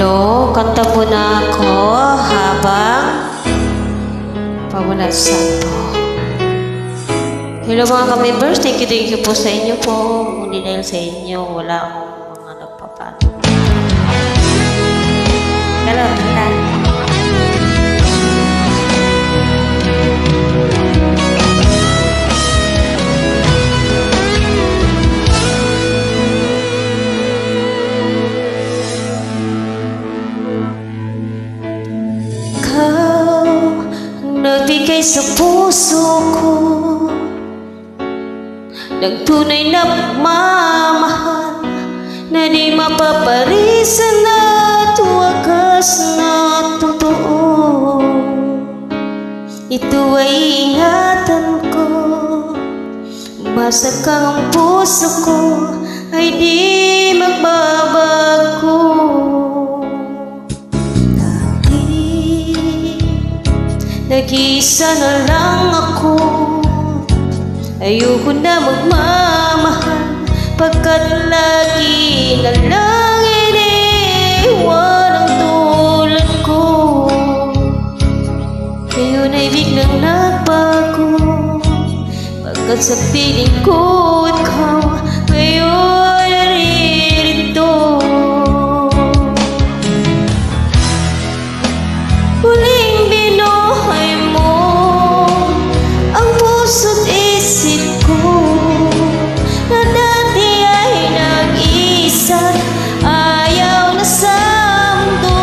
Hello, kanta mo na ako habang pamulasan po. Hello mga ka-members, thank you po sa inyo po. Hindi dahil sa inyo, wala akong mga nagpapano. Hello, kanta. Nagbigay sa puso ko ng tunay na pagmamahal na di mapaparisan at wagas na totoo. Ito ay ingatan ko, basta kang puso ko ay di magbabago. Nag-iisa na lang ako, ayoko na magmamahal, pagkat lagi na lang iniwan ang tulad ko. Ngayon ay biglang nagbago, pagkat sa piling ko ikaw ngayon naririto. Huling binuhay mo ang puso't isip ko, na dati ay nag-iisa't ayaw na sa mundo.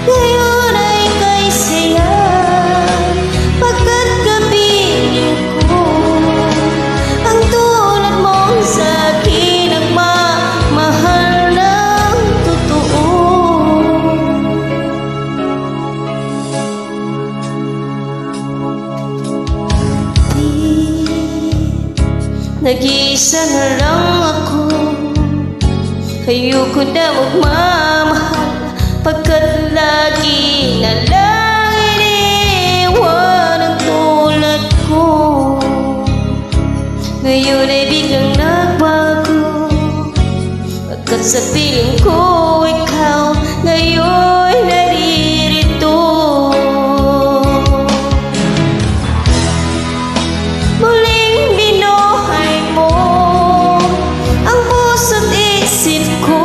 Ngayon ay kay saya, pagkat kapiling ko ang tulad mong sa'kin ang mamahal ng totoo. Nag-iisa na lang ako, ayoko na magmamahal, pagkat lagi na lang iniwan ang tulad ko. Ngayon ay biglang nagbago, pagkat sa piling ko ikaw ngayon naririto. Muling binuhay mo ang puso't isip ko,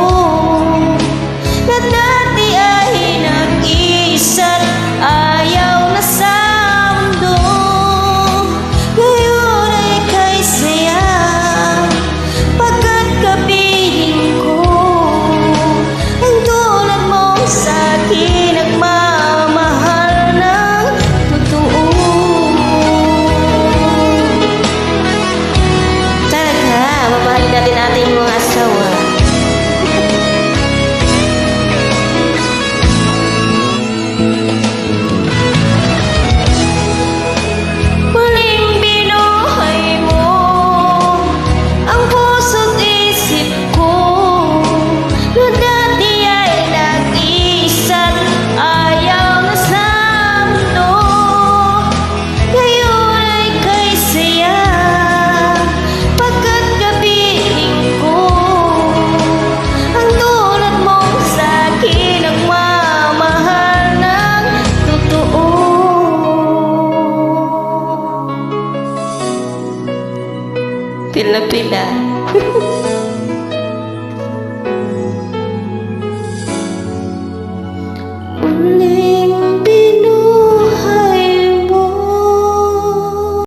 na dati ay nag-iisa't ayaw na sa mundo. Ngayon ay kay saya, pagkat kapiling ko ang tulad mong sa'kin nagmamahal ng totoo. Talaga, mamahalin natin ating mga asawa. Muling binuhay mo ang puso't isip ko, na dati ay nag-iisa't ayaw na sa mundo. Ngayon ay kay saya, pagkat kapiling ko ang tulad mong sa'kin ang mamahal ng totoo. Pila-pila.